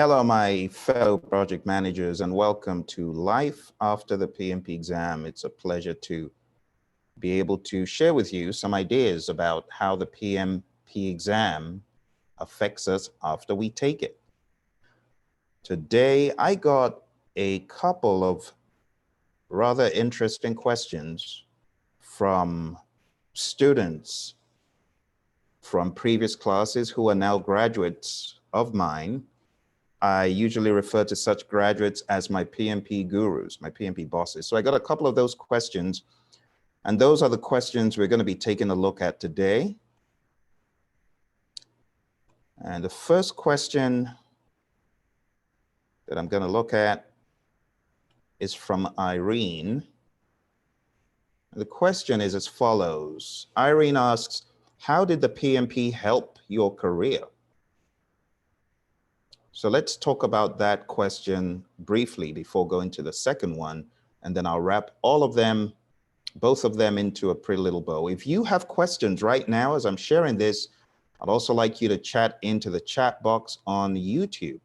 Hello, my fellow project managers, and welcome to Life After the PMP Exam. It's a pleasure to be able to share with you some ideas about how the PMP exam affects us after we take it. Today, I got a couple of rather interesting questions from students from previous classes who are now graduates of mine. I usually refer to such graduates as my PMP gurus, my PMP bosses. So I got a couple of those questions, and those are the questions we're going to be taking a look at today. And the first question that I'm going to look at is from Irene. The question is as follows. Irene asks, how did the PMP help your career? So let's talk about that question briefly before going to the second one, and then I'll wrap all of them, both of them, into a pretty little bow. If you have questions right now as I'm sharing this, I'd also like you to chat into the chat box on YouTube.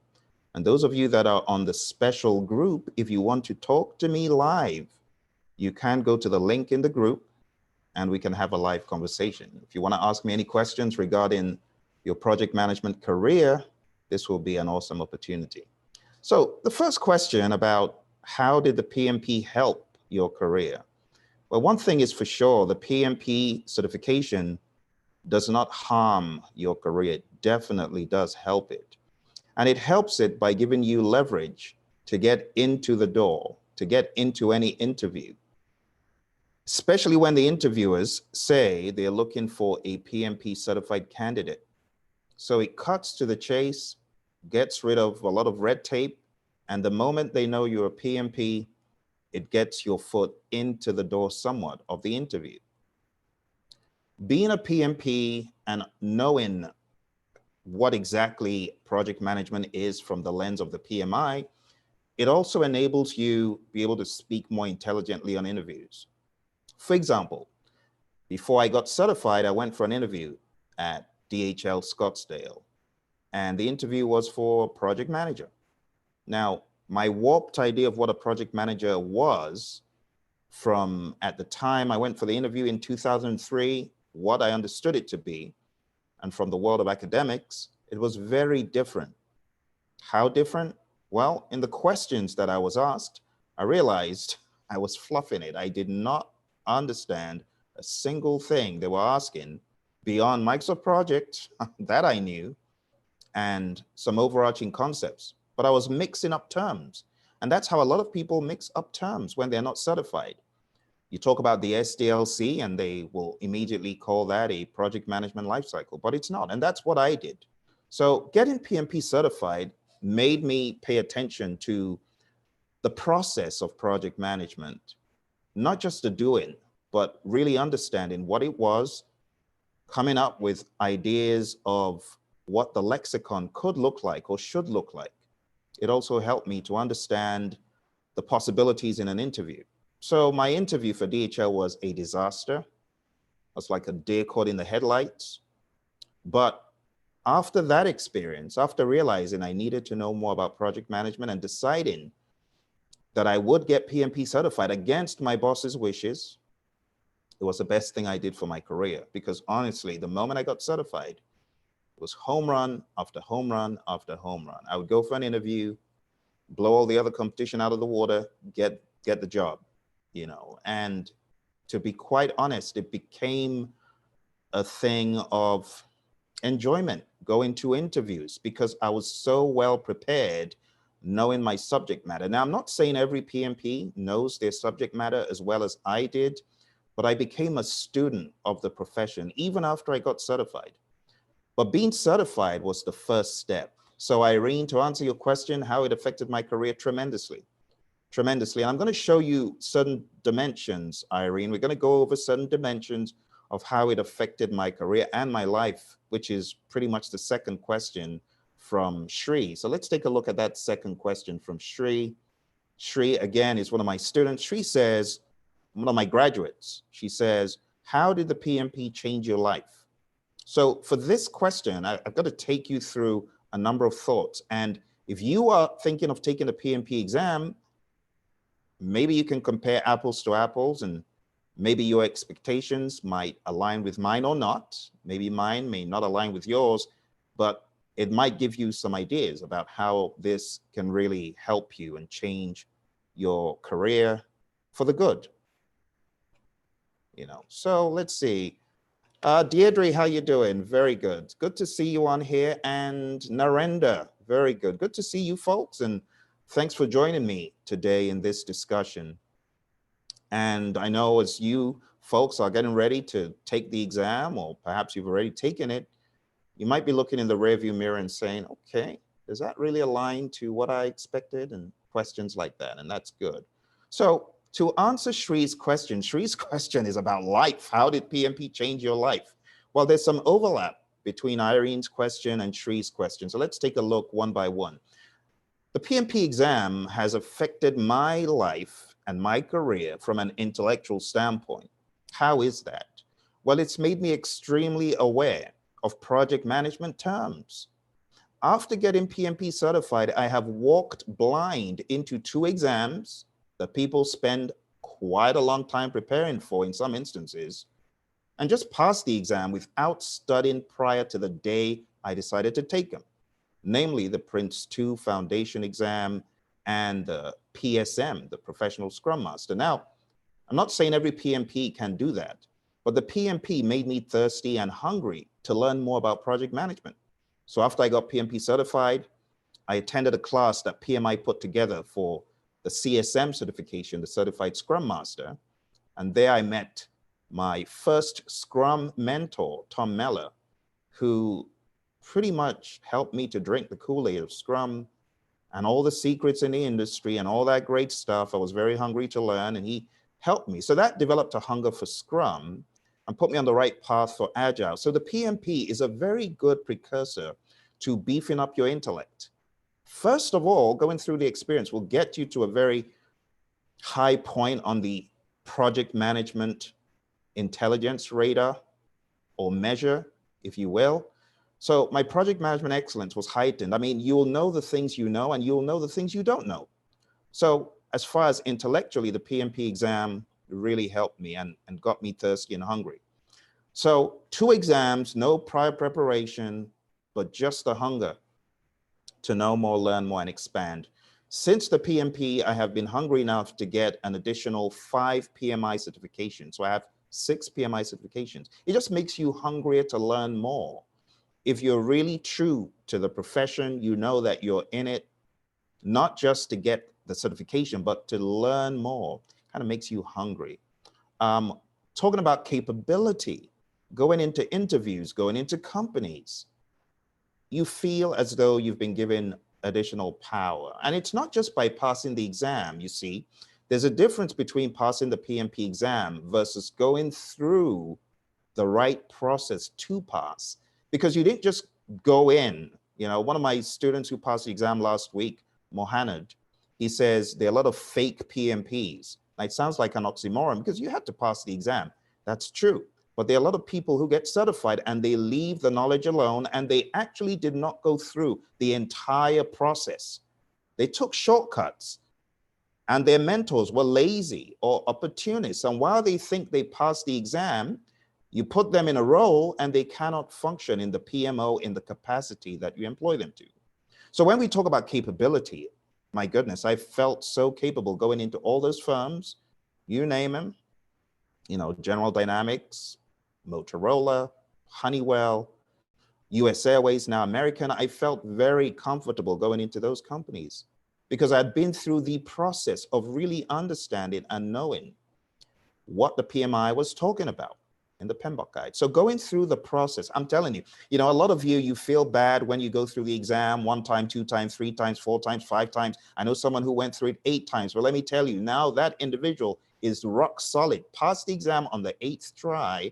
And those of you that are on the special group, if you want to talk to me live, you can go to the link in the group and we can have a live conversation. If you want to ask me any questions regarding your project management career, this will be an awesome opportunity. So the first question about how did the PMP help your career? Well, one thing is for sure, the PMP certification does not harm your career. It definitely does help it. And it helps it by giving you leverage to get into the door, to get into any interview, especially when the interviewers say they're looking for a PMP certified candidate. So it cuts to the chase, gets rid of a lot of red tape, and the moment they know you're a PMP, it gets your foot into the door somewhat of the interview. Being a PMP and knowing what exactly project management is from the lens of the PMI, it also enables you to be able to speak more intelligently on interviews. For example, before I got certified, I went for an interview at DHL Scottsdale, and the interview was for project manager. Now, my warped idea of what a project manager was from at the time I went for the interview in 2003, what I understood it to be, and from the world of academics, it was very different. How different? Well, in the questions that I was asked, I realized I was fluffing it. I did not understand a single thing they were asking beyond Microsoft Project that I knew and some overarching concepts, but I was mixing up terms. And that's how a lot of people mix up terms when they're not certified. You talk about the SDLC and they will immediately call that a project management lifecycle, but it's not. And that's what I did. So getting PMP certified made me pay attention to the process of project management, not just the doing, but really understanding what it was, coming up with ideas of what the lexicon could look like or should look like. It also helped me to understand the possibilities in an interview. So my interview for DHL was a disaster. It was like a deer caught in the headlights. But after that experience, after realizing I needed to know more about project management and deciding that I would get PMP certified against my boss's wishes, it was the best thing I did for my career. Because honestly, the moment I got certified, it was home run after home run after home run. I would go for an interview, blow all the other competition out of the water, get the job, you know. And to be quite honest, it became a thing of enjoyment going to interviews because I was so well prepared knowing my subject matter. Now, I'm not saying every PMP knows their subject matter as well as I did, but I became a student of the profession even after I got certified. But being certified was the first step. So Irene, to answer your question, how it affected my career, tremendously. And I'm going to show you certain dimensions, Irene. We're going to go over certain dimensions of how it affected my career and my life, which is pretty much the second question from Shri. So let's take a look at that second question from Shri. Shri, again, is one of my students. Shri says, one of my graduates, she says, how did the PMP change your life? So for this question, I've got to take you through a number of thoughts. And If you are thinking of taking the PMP exam, maybe you can compare apples to apples, and maybe your expectations might align with mine or not. Maybe mine may not align with yours, but it might give you some ideas about how this can really help you and change your career for the good. So let's see. Deirdre, how you doing? Very good. Good to see you on here. And Narendra, very good. Good to see you folks. And thanks for joining me today in this discussion. And I know as you folks are getting ready to take the exam, or perhaps you've already taken it, you might be looking in the rearview mirror and saying, okay, does that really align to what I expected? And questions like that. And that's good. So to answer Shree's question is about life. How did PMP change your life? Well, there's some overlap between Irene's question and Shree's question. So let's take a look one by one. The PMP exam has affected my life and my career from an intellectual standpoint. How is that? Well, it's made me extremely aware of project management terms. After getting PMP certified, I have walked blind into 2 exams that people spend quite a long time preparing for in some instances, and just passed the exam without studying prior to the day I decided to take them, namely the Prince 2 Foundation exam and the PSM, the Professional Scrum Master. Now, I'm not saying every PMP can do that, but the PMP made me thirsty and hungry to learn more about project management. So after I got PMP certified, I attended a class that PMI put together for the CSM certification, the Certified Scrum Master. And there I met my first Scrum mentor, Tom Meller, who pretty much helped me to drink the Kool-Aid of Scrum and all the secrets in the industry and all that great stuff. I was very hungry to learn, and he helped me. So that developed a hunger for Scrum and put me on the right path for Agile. So the PMP is a very good precursor to beefing up your intellect. First of all, going through the experience will get you to a very high point on the project management intelligence radar or measure, if you will. So my project management excellence was heightened. I mean, you'll know the things you know, and you'll know the things you don't know. So as far as intellectually, the PMP exam really helped me and got me thirsty and hungry. So 2 exams, no prior preparation, but just the hunger to know more, learn more, and expand. Since the PMP, I have been hungry enough to get an additional 5 PMI certifications. So I have 6 PMI certifications. It just makes you hungrier to learn more. If you're really true to the profession, you know that you're in it, not just to get the certification, but to learn more. Kind of makes you hungry. Talking about capability, going into interviews, going into companies, you feel as though you've been given additional power. And it's not just by passing the exam, you see. There's a difference between passing the PMP exam versus going through the right process to pass. Because you didn't just go in. One of my students who passed the exam last week, Mohanad, he says there are a lot of fake PMPs. Now, it sounds like an oxymoron because you had to pass the exam. That's true. But there are a lot of people who get certified and they leave the knowledge alone, and they actually did not go through the entire process. They took shortcuts, and their mentors were lazy or opportunists. And while they think they passed the exam, you put them in a role and they cannot function in the PMO in the capacity that you employ them to. So when we talk about capability, my goodness, I felt so capable going into all those firms, you name them, General Dynamics, Motorola, Honeywell, US Airways, now American. I felt very comfortable going into those companies because I'd been through the process of really understanding and knowing what the PMI was talking about in the PMBOK guide. So going through the process, I'm telling you, a lot of you feel bad when you go through the exam 1 time, 2 times, 3 times, 4 times, 5 times. I know someone who went through it 8 times. Well, let me tell you, now that individual is rock solid, passed the exam on the 8th try,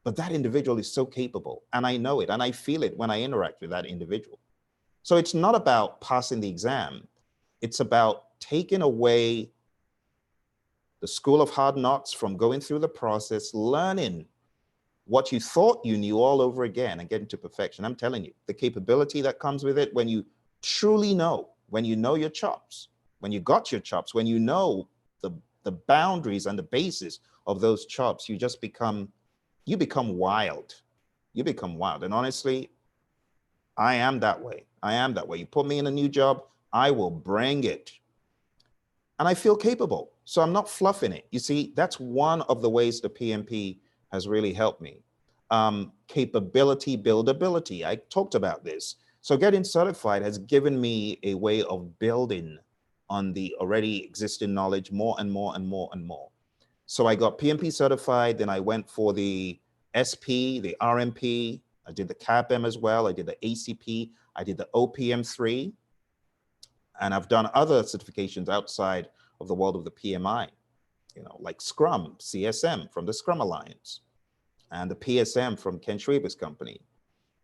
but that individual is so capable, and I know it, and I feel it when I interact with that individual. So it's not about passing the exam. It's about taking away the school of hard knocks from going through the process, learning what you thought you knew all over again and getting to perfection. I'm telling you, the capability that comes with it when you truly know, when you know your chops, when you got your chops, when you know the boundaries and the basis of those chops, you just become, you become wild. You become wild. And honestly, I am that way. I am that way. You put me in a new job, I will bring it. And I feel capable. So I'm not fluffing it. You see, that's one of the ways the PMP has really helped me. Capability, buildability. I talked about this. So getting certified has given me a way of building on the already existing knowledge more and more and more and more. So I got PMP certified, then I went for the SP, the RMP, I did the CAPM as well, I did the ACP, I did the OPM3, and I've done other certifications outside of the world of the PMI, you know, like Scrum, CSM from the Scrum Alliance, and the PSM from Ken Schwaber's company,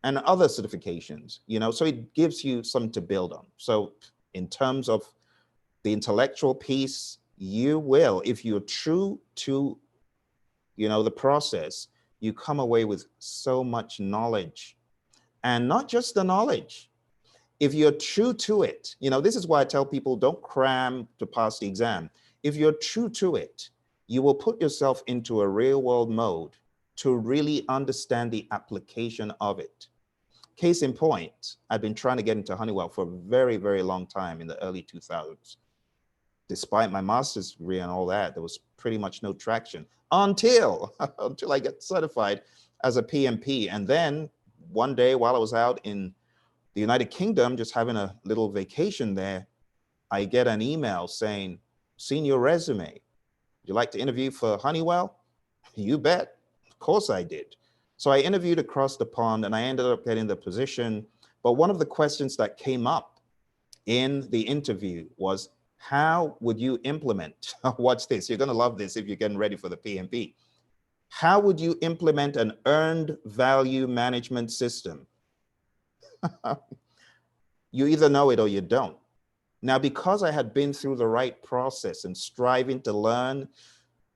and other certifications, you know, so it gives you something to build on. So in terms of the intellectual piece, you will, if you're true to, you know, the process, you come away with so much knowledge. And not just the knowledge. If you're true to it, you know, this is why I tell people don't cram to pass the exam. If you're true to it, you will put yourself into a real world mode to really understand the application of it. Case in point, I've been trying to get into Honeywell for a very, very long time in the early 2000s. Despite my master's degree and all that, there was pretty much no traction until I got certified as a PMP. And then one day while I was out in the United Kingdom, just having a little vacation there, I get an email saying, "Seen your resume. Would you like to interview for Honeywell?" You bet. Of course I did. So I interviewed across the pond and I ended up getting the position. But one of the questions that came up in the interview was, how would you implement, watch this, you're going to love this if you're getting ready for the PMP. How would you implement an earned value management system? You either know it or you don't. Now, because I had been through the right process and striving to learn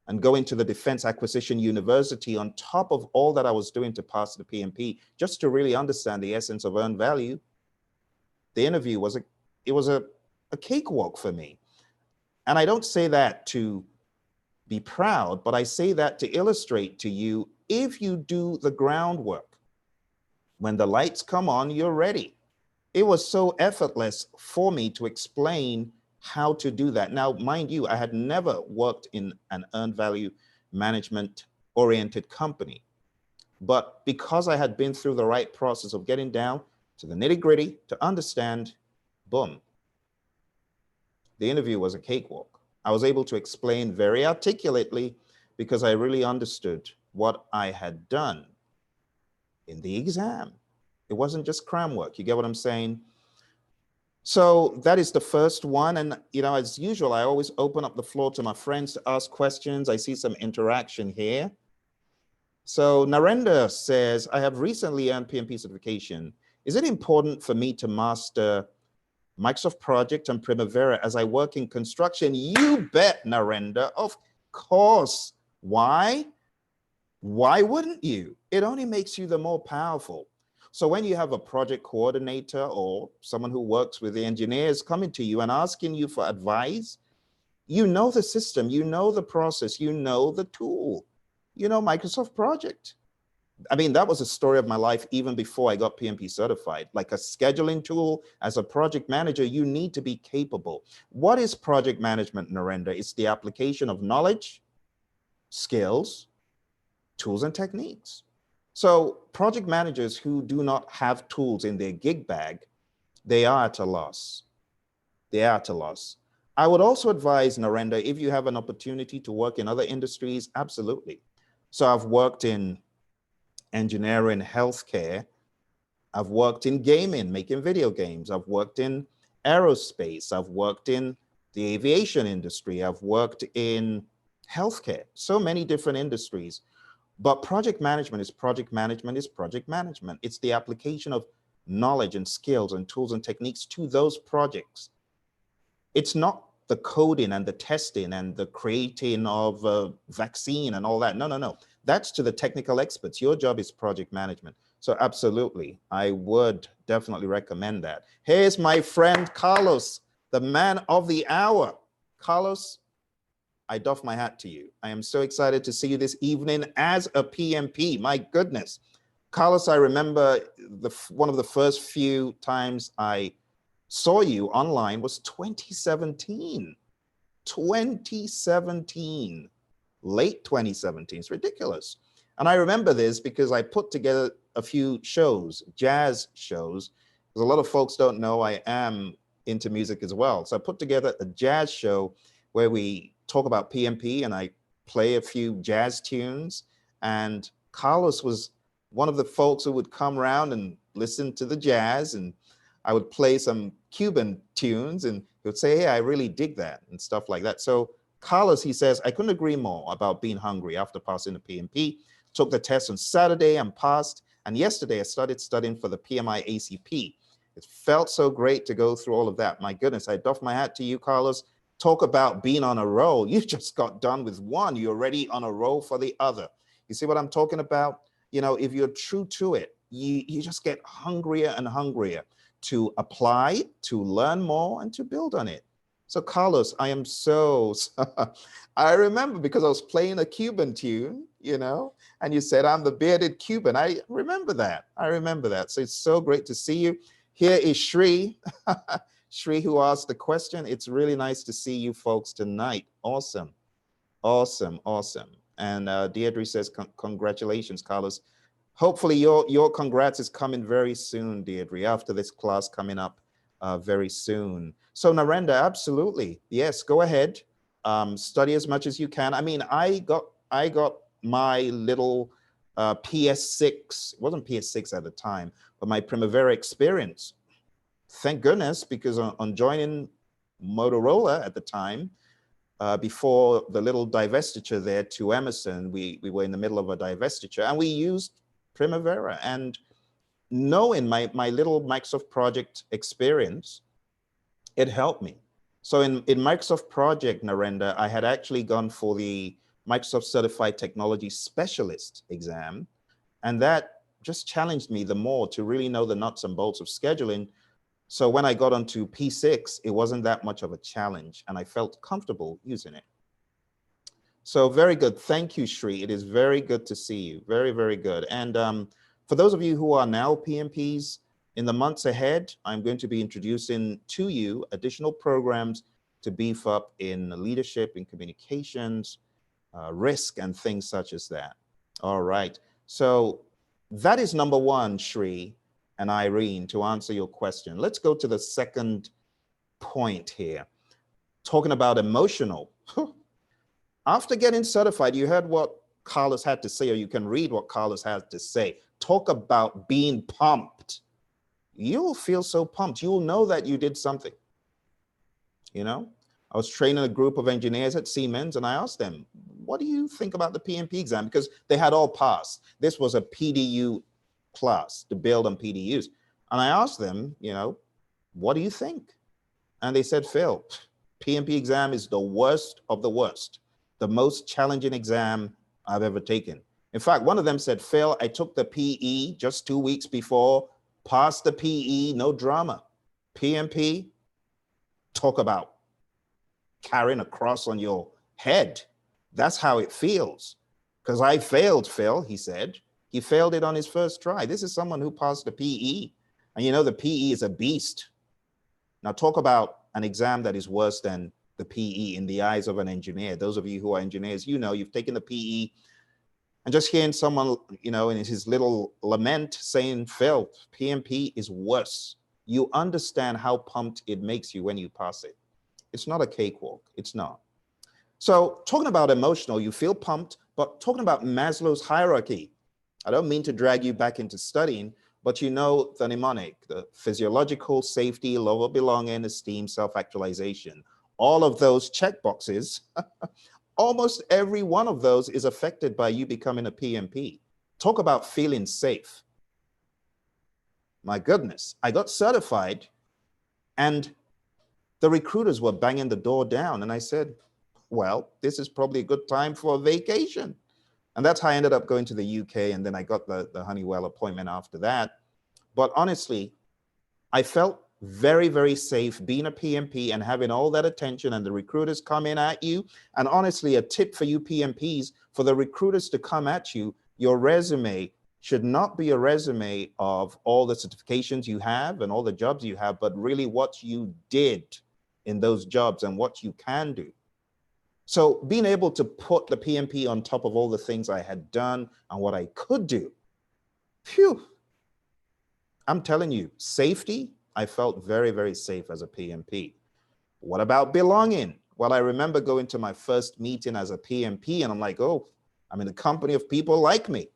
and going to the Defense Acquisition University on top of all that I was doing to pass the PMP, just to really understand the essence of earned value, the interview was a cakewalk for me. And I don't say that to be proud, but I say that to illustrate to you, if you do the groundwork, when the lights come on, you're ready. It was so effortless for me to explain how to do that. Now, mind you, I had never worked in an earned value management oriented company, but because I had been through the right process of getting down to the nitty gritty to understand, boom, the interview was a cakewalk. I was able to explain very articulately because I really understood what I had done in the exam. It wasn't just cram work. You get what I'm saying? So that is the first one. And, you know, as usual, I always open up the floor to my friends to ask questions. I see some interaction here. So Narendra says, I have recently earned PMP certification. Is it important for me to master Microsoft Project and Primavera as I work in construction? You bet, Narendra. Of course. Why? Why wouldn't you? It only makes you the more powerful. So when you have a project coordinator or someone who works with the engineers coming to you and asking you for advice, you know the system, you know the process, you know the tool, you know Microsoft Project. I mean, that was a story of my life even before I got PMP certified. Like a scheduling tool, as a project manager, you need to be capable. What is project management, Narendra? It's the application of knowledge, skills, tools, and techniques. So project managers who do not have tools in their gig bag, they are at a loss. They are at a loss. I would also advise, Narendra, if you have an opportunity to work in other industries, absolutely. So I've worked in engineering, healthcare. I've worked in gaming, making video games. I've worked in aerospace. I've worked in the aviation industry. I've worked in healthcare, so many different industries. But project management is project management is project management. It's the application of knowledge and skills and tools and techniques to those projects. It's not the coding and the testing and the creating of a vaccine and all that. No, no, no. That's to the technical experts. Your job is project management. So absolutely, I would definitely recommend that. Here's my friend Carlos, the man of the hour. Carlos, I doff my hat to you. I am so excited to see you this evening as a PMP. My goodness. Carlos, I remember one of the first few times I saw you online was 2017. 2017, late 2017. It's ridiculous. And I remember this because I put together a few shows, jazz shows, because a lot of folks don't know I am into music as well. So I put together a jazz show where we talk about PMP and I play a few jazz tunes. And Carlos was one of the folks who would come around and listen to the jazz, and I would play some Cuban tunes and he would say, hey, I really dig that and stuff like that. So Carlos, he says, I couldn't agree more about being hungry after passing the PMP. Took the test on Saturday and passed. And yesterday I started studying for the PMI ACP. It felt so great to go through all of that. My goodness, I doff my hat to you, Carlos. Talk about being on a roll. You just got done with one. You're already on a roll for the other. You see what I'm talking about? You know, if you're true to it, you just get hungrier and hungrier to apply, to learn more, and to build on it. So Carlos, I am so, I remember because I was playing a Cuban tune, you know, and you said, I'm the bearded Cuban. I remember that. I remember that. So it's so great to see you. Here is Shri, Shri who asked the question. It's really nice to see you folks tonight. Awesome, awesome, awesome. And Deirdre says, congratulations, Carlos. Hopefully your congrats is coming very soon, Deirdre, after this class coming up very soon. So Narendra, absolutely. Yes, go ahead. Study as much as you can. I mean, I got my little PS6, it wasn't PS6 at the time, but my Primavera experience. Thank goodness, because on joining Motorola at the time, before the little divestiture there to Emerson, we were in the middle of a divestiture and we used Primavera. And knowing my little Microsoft project experience, it helped me. So in Microsoft Project, Narendra, I had actually gone for the Microsoft Certified Technology Specialist exam. And that just challenged me the more to really know the nuts and bolts of scheduling. So when I got onto P6, it wasn't that much of a challenge and I felt comfortable using it. So very good. Thank you, Shri. It is very good to see you. Very, very good. And for those of you who are now PMPs, in the months ahead, I'm going to be introducing to you additional programs to beef up in leadership, in communications, risk, and things such as that. All right. So that is number one, Shri and Irene, to answer your question. Let's go to the second point here. Talking about emotional. After getting certified, you heard what Carlos had to say, or you can read what Carlos had to say. Talk about being pumped. You'll feel so pumped. You'll know that you did something. You know, I was training a group of engineers at Siemens and I asked them, what do you think about the PMP exam? Because they had all passed. This was a PDU class to build on PDUs. And I asked them, you know, what do you think? And they said, Phil, PMP exam is the worst of the worst, the most challenging exam I've ever taken. In fact, one of them said, Phil, I took the PE just 2 weeks before, passed the PE, no drama. PMP, talk about carrying a cross on your head. That's how it feels. Because I failed, Phil, he said. He failed it on his first try. This is someone who passed the PE. And you know, the PE is a beast. Now talk about an exam that is worse than the PE in the eyes of an engineer. Those of you who are engineers, you know, you've taken the PE and just hearing someone, you know, in his little lament saying, Phil, PMP is worse. You understand how pumped it makes you when you pass it. It's not a cakewalk. It's not. So talking about emotional, you feel pumped, but talking about Maslow's hierarchy, I don't mean to drag you back into studying, but you know the mnemonic, the physiological, safety, love of belonging, esteem, self-actualization, all of those check boxes, almost every one of those is affected by you becoming a PMP. Talk about feeling safe. My goodness, I got certified and the recruiters were banging the door down and I said, well, this is probably a good time for a vacation. And that's how I ended up going to the UK. And then I got the Honeywell appointment after that. But honestly, I felt very, very safe being a PMP and having all that attention and the recruiters come in at you. And honestly, a tip for you PMPs, for the recruiters to come at you, your resume should not be a resume of all the certifications you have and all the jobs you have, but really what you did in those jobs and what you can do. So being able to put the PMP on top of all the things I had done and what I could do, phew, I'm telling you, safety, I felt very, very safe as a PMP. What about belonging? Well, I remember going to my first meeting as a PMP and I'm like, oh, I'm in a company of people like me.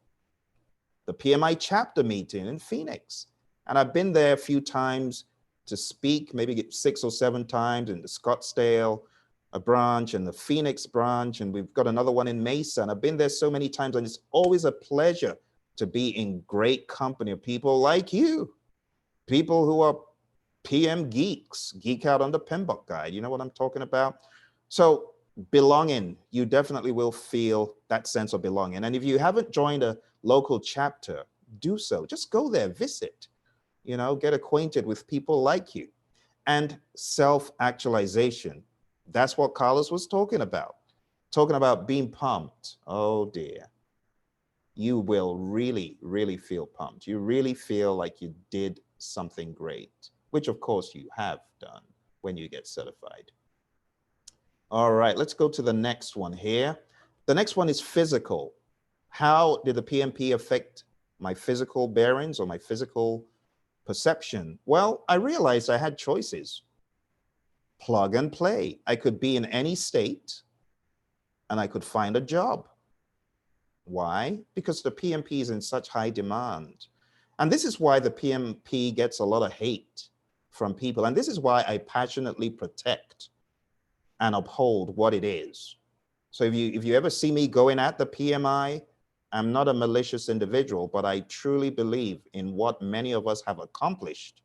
The PMI chapter meeting in Phoenix. And I've been there a few times to speak, maybe 6 or 7 times in the Scottsdale branch and the Phoenix branch. And we've got another one in Mesa. And I've been there so many times and it's always a pleasure to be in great company of people like you, people who are PM geeks, geek out on the PMBOK guide. You know what I'm talking about? So belonging, you definitely will feel that sense of belonging. And if you haven't joined a local chapter, do so. Just go there, visit, you know, get acquainted with people like you. And self-actualization. That's what Carlos was talking about being pumped. Oh dear. You will really, really feel pumped. You really feel like you did something great, which of course you have done when you get certified. All right, let's go to the next one here. The next one is physical. How did the PMP affect my physical bearings or my physical perception? Well, I realized I had choices. Plug and play. I could be in any state and I could find a job. Why? Because the PMP is in such high demand. And this is why the PMP gets a lot of hate from people. And this is why I passionately protect and uphold what it is. So if you ever see me going at the PMI, I'm not a malicious individual, but I truly believe in what many of us have accomplished.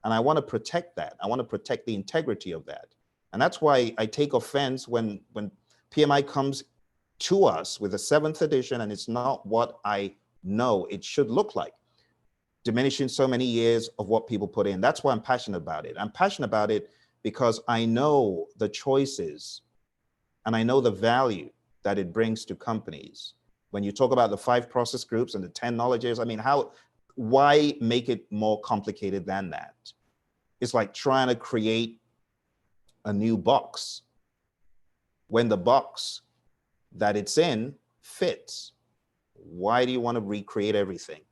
And I want to protect that. I want to protect the integrity of that. And that's why I take offense when PMI comes to us with a 7th edition and it's not what I know it should look like, diminishing so many years of what people put in. That's why I'm passionate about it. I'm passionate about it because I know the choices and I know the value that it brings to companies. When you talk about the 5 process groups and the 10 knowledges, I mean, why make it more complicated than that? It's like trying to create a new box when the box that it's in fits. Why do you want to recreate everything?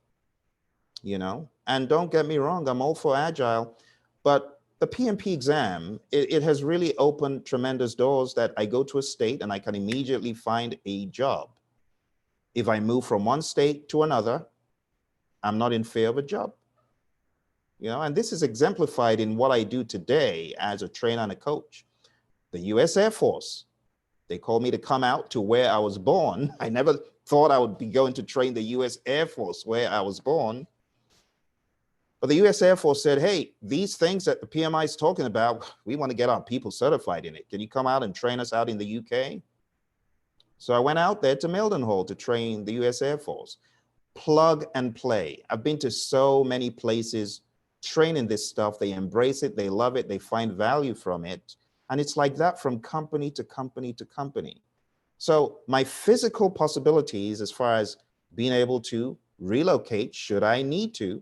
You know, and don't get me wrong, I'm all for agile, but the PMP exam, it has really opened tremendous doors that I go to a state and I can immediately find a job. If I move from one state to another, I'm not in fear of a job. You know, and this is exemplified in what I do today as a trainer and a coach. The US Air Force, they called me to come out to where I was born. I never thought I would be going to train the US Air Force where I was born. But the US Air Force said, hey, these things that the PMI is talking about, we want to get our people certified in it. Can you come out and train us out in the UK? So I went out there to Mildenhall to train the US Air Force. Plug and play. I've been to so many places training this stuff. They embrace it, they love it, they find value from it. And it's like that from company to company to company. So my physical possibilities as far as being able to relocate, should I need to,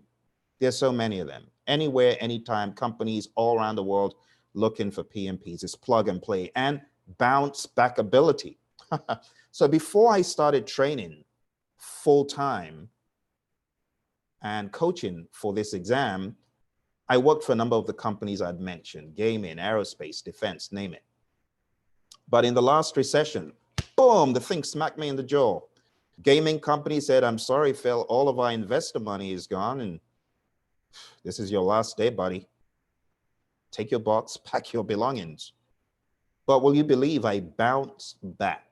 there's so many of them. Anywhere, anytime, companies all around the world looking for PMPs. It's plug and play and bounce back ability. So before I started training full-time and coaching for this exam, I worked for a number of the companies I'd mentioned, gaming, aerospace, defense, name it. But in the last recession, boom, the thing smacked me in the jaw. Gaming company said, I'm sorry, Phil, all of our investor money is gone and this is your last day, buddy. Take your box, pack your belongings. But will you believe I bounced back?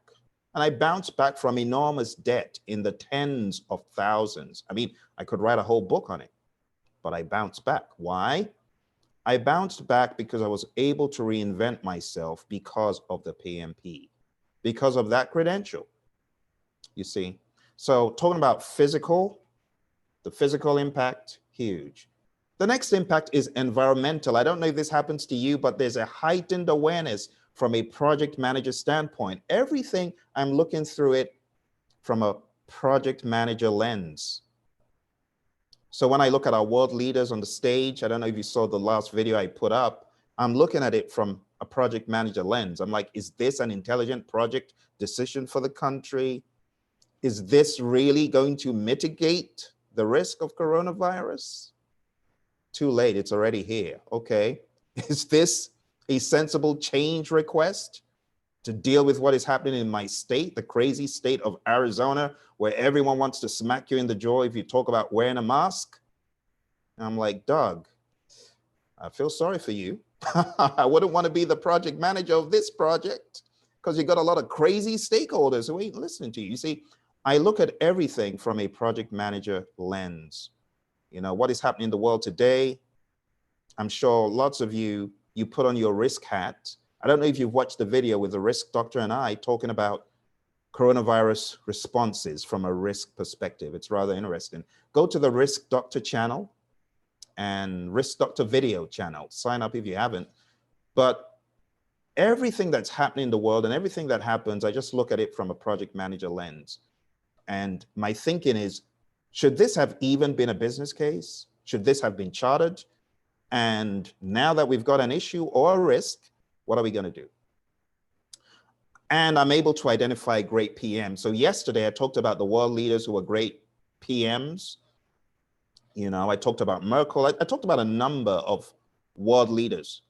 And I bounced back from enormous debt in the tens of thousands. I mean, I could write a whole book on it, but I bounced back. Why? I bounced back because I was able to reinvent myself because of the PMP, because of that credential. you see. So talking about the physical impact, huge. The next impact is environmental. I don't know if this happens to you, but there's a heightened awareness from a project manager standpoint. Everything, I'm looking through it from a project manager lens. So when I look at our world leaders on the stage, I don't know if you saw the last video I put up, I'm looking at it from a project manager lens. I'm like, is this an intelligent project decision for the country? Is this really going to mitigate the risk of coronavirus? Too late, it's already here. Okay. Is this a sensible change request to deal with what is happening in my state, the crazy state of Arizona, where everyone wants to smack you in the jaw if you talk about wearing a mask? And I'm like, Doug, I feel sorry for you. I wouldn't want to be the project manager of this project because you got a lot of crazy stakeholders who ain't listening to you. You see, I look at everything from a project manager lens. You know, what is happening in the world today? I'm sure lots of you put on your risk hat. I don't know if you've watched the video with the risk doctor and I talking about coronavirus responses from a risk perspective. It's rather interesting. Go to the risk doctor channel and risk doctor video channel. Sign up if you haven't. But everything that's happening in the world and everything that happens, I just look at it from a project manager lens. And my thinking is, should this have even been a business case? Should this have been chartered? And now that we've got an issue or a risk, what are we going to do? And I'm able to identify great PMs. So yesterday I talked about the world leaders who are great PMs. You know, I talked about Merkel. I talked about a number of world leaders,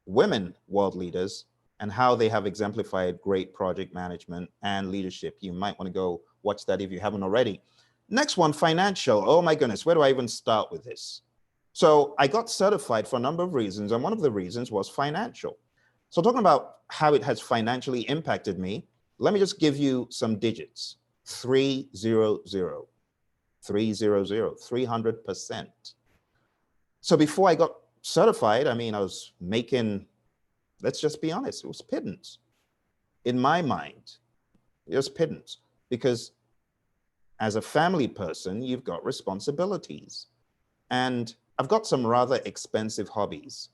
women world leaders, and how they have exemplified great project management and leadership. You might want to go watch that if you haven't already. Next one, financial. Oh my goodness, where do I even start with this? So I got certified for a number of reasons, and one of the reasons was financial. So talking about how it has financially impacted me, let me just give you some digits. 300, 300%. So before I got certified, I mean, I was making, let's just be honest, it was pittance. In my mind, it was pittance, because as a family person, you've got responsibilities. And I've got some rather expensive hobbies.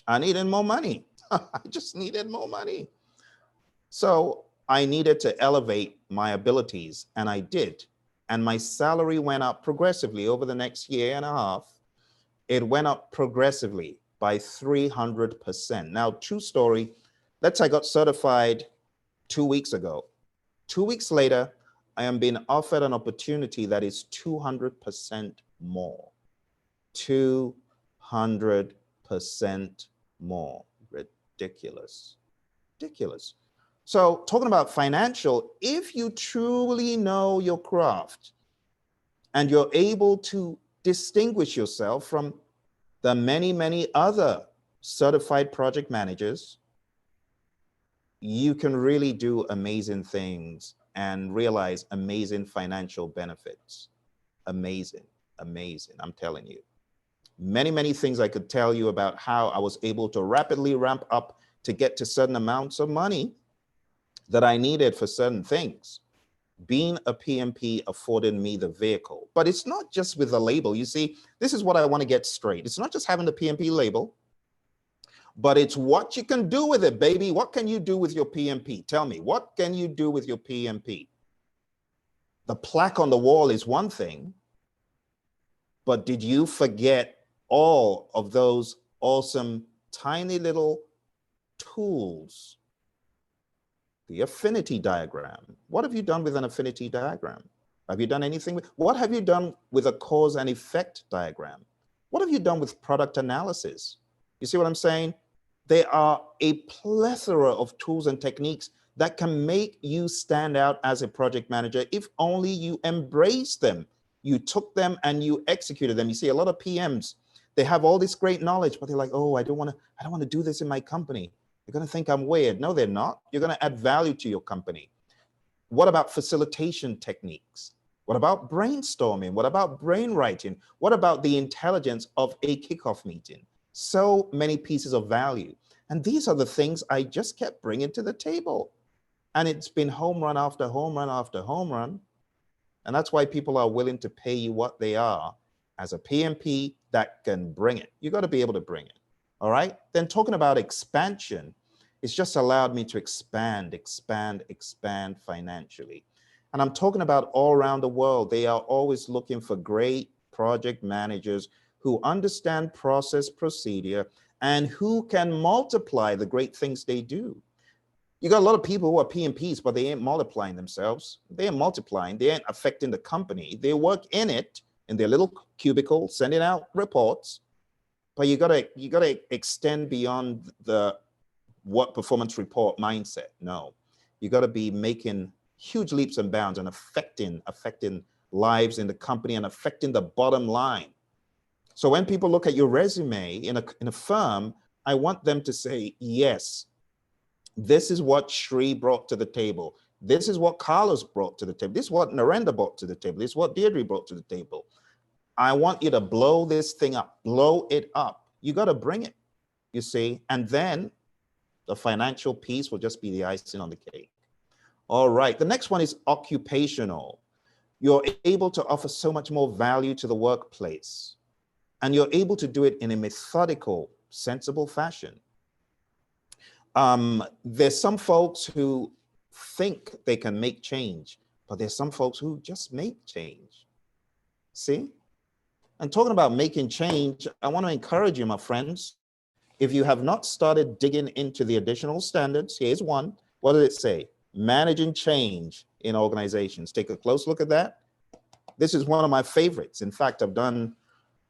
I needed more money. I just needed more money. So I needed to elevate my abilities, and I did. And my salary went up progressively over the next year and a half. It went up progressively by 300%. Now, true story, let's say I got certified 2 weeks ago. 2 weeks later, I am being offered an opportunity that is 200% more. 200% more. Ridiculous. Ridiculous. So talking about financial, if you truly know your craft and you're able to distinguish yourself from the many, many other certified project managers, you can really do amazing things and realize amazing financial benefits. Amazing, amazing, I'm telling you. Many, many things I could tell you about how I was able to rapidly ramp up to get to certain amounts of money that I needed for certain things. Being a PMP afforded me the vehicle. But it's not just with the label. You see, this is what I want to get straight. It's not just having the PMP label, but it's what you can do with it, baby. What can you do with your PMP? Tell me, what can you do with your PMP? The plaque on the wall is one thing, but did you forget all of those awesome, tiny little tools? The affinity diagram. What have you done with an affinity diagram? Have you done anything with, what have you done with a cause and effect diagram? What have you done with product analysis? You see what I'm saying? There are a plethora of tools and techniques that can make you stand out as a project manager if only you embrace them. You took them and you executed them. You see, a lot of PMs, they have all this great knowledge, but they're like, oh, I don't want to do this in my company. They're going to think I'm weird. No, they're not. You're going to add value to your company. What about facilitation techniques? What about brainstorming? What about brainwriting? What about the intelligence of a kickoff meeting? So many pieces of value. And these are the things I just kept bringing to the table. And it's been home run after home run after home run. And that's why people are willing to pay you what they are as a PMP that can bring it. You got to be able to bring it. All right. Then talking about expansion, it's just allowed me to expand financially. And I'm talking about all around the world. They are always looking for great project managers who understand process, procedure, and who can multiply the great things they do. You got a lot of people who are PMPs, but they ain't multiplying themselves. They ain't multiplying. They ain't affecting the company. They work in it in their little cubicle, sending out reports. But you gotta extend beyond the what performance report mindset. No, you gotta be making huge leaps and bounds and affecting lives in the company and affecting the bottom line. So when people look at your resume in a firm, I want them to say, yes, this is what Shri brought to the table. This is what Carlos brought to the table. This is what Narendra brought to the table. This is what Deirdre brought to the table. I want you to blow this thing up, blow it up. You got to bring it, you see, and then the financial piece will just be the icing on the cake. All right, the next one is occupational. You're able to offer so much more value to the workplace, and you're able to do it in a methodical, sensible fashion. There's some folks who think they can make change, but there's some folks who just make change. See? And talking about making change, I want to encourage you, my friends. If you have not started digging into the additional standards, here's one. What did it say? Managing change in organizations. Take a close look at that. This is one of my favorites. In fact, I've done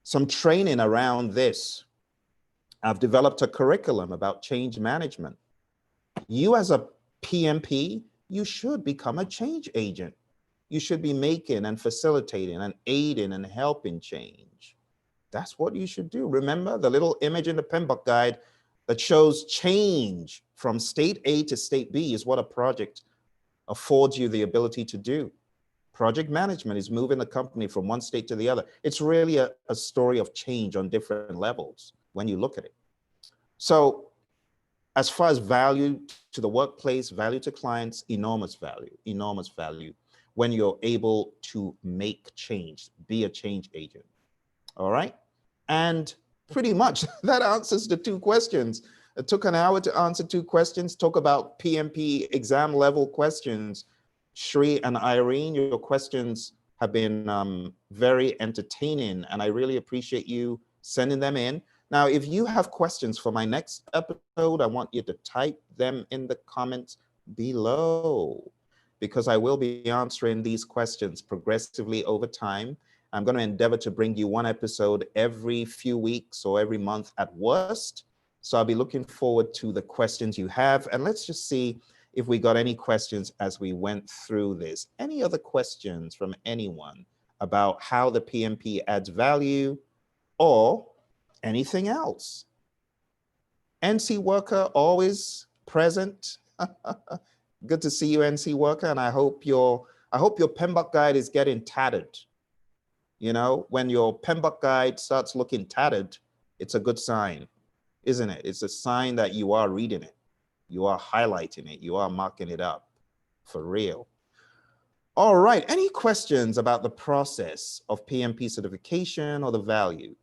some training around this. I've developed a curriculum about change management. You as a PMP, you should become a change agent. You should be making and facilitating and aiding and helping change. That's what you should do. Remember the little image in the PMBOK guide that shows change from state A to state B is what a project affords you the ability to do. Project management is moving the company from one state to the other. It's really a story of change on different levels when you look at it. So as far as value to the workplace, value to clients, enormous value when you're able to make change, be a change agent. All right. And pretty much that answers the two questions. It took an hour to answer two questions, talk about PMP exam level questions. Shri and Irene, your questions have been very entertaining, and I really appreciate you sending them in. Now, if you have questions for my next episode, I want you to type them in the comments below, because I will be answering these questions progressively over time. I'm going to endeavor to bring you one episode every few weeks or every month at worst. So I'll be looking forward to the questions you have. And let's just see if we got any questions as we went through this. Any other questions from anyone about how the PMP adds value or anything else? NC worker always present. Good to see you, NC worker, and I hope your PMBOK guide is getting tattered. You know, when your PMBOK guide starts looking tattered, it's a good sign, isn't it? It's a sign that you are reading it, you are highlighting it, you are marking it up for real. All right, any questions about the process of PMP certification or the value?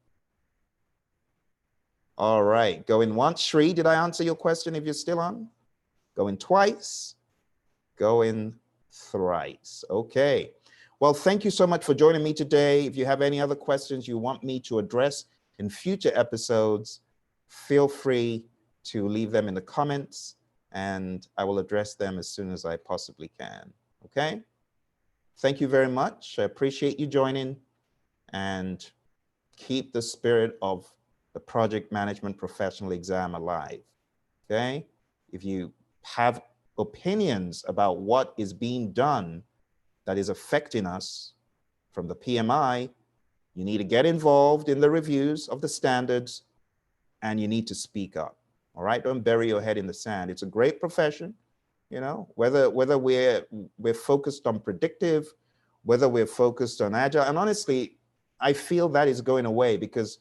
All right, going once. Shri, did I answer your question if you're still on? Going twice, going thrice. Okay. Well, thank you so much for joining me today. If you have any other questions you want me to address in future episodes, feel free to leave them in the comments and I will address them as soon as I possibly can. Okay. Thank you very much. I appreciate you joining, and keep the spirit of the project management professional exam alive. Okay. If you have opinions about what is being done that is affecting us from the PMI, you need to get involved in the reviews of the standards and you need to speak up. All right. Don't bury your head in the sand. It's a great profession. You know, whether we're focused on predictive, whether we're focused on agile, and honestly, I feel that is going away, because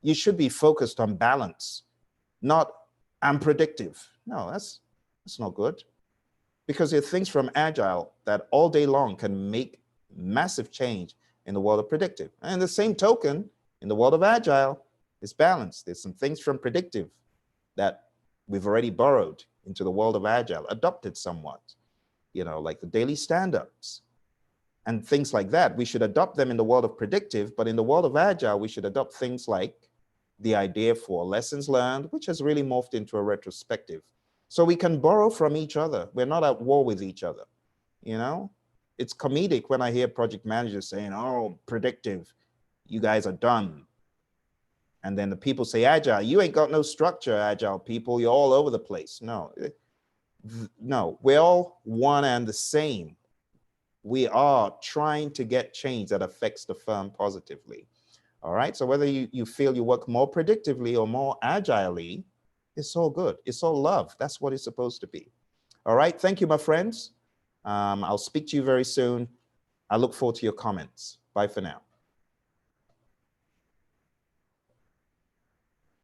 you should be focused on balance, not I'm predictive. No, that's not good. because there are things from agile that all day long can make massive change in the world of predictive. And the same token, in the world of agile, it's balanced. There's some things from predictive that we've already borrowed into the world of agile, adopted somewhat, you know, like the daily stand-ups and things like that. We should adopt them in the world of predictive, but in the world of agile, we should adopt things like the idea for lessons learned, which has really morphed into a retrospective. So we can borrow from each other. We're not at war with each other, you know? It's comedic when I hear project managers saying, oh, predictive, you guys are done. And then the people say, agile, you ain't got no structure, agile people, you're all over the place. No, no, we're all one and the same. We are trying to get change that affects the firm positively. All right, so whether you feel you work more predictively or more agilely, it's all good. It's all love. That's what it's supposed to be. All right, thank you, my friends. I'll speak to you very soon. I look forward to your comments. Bye for now.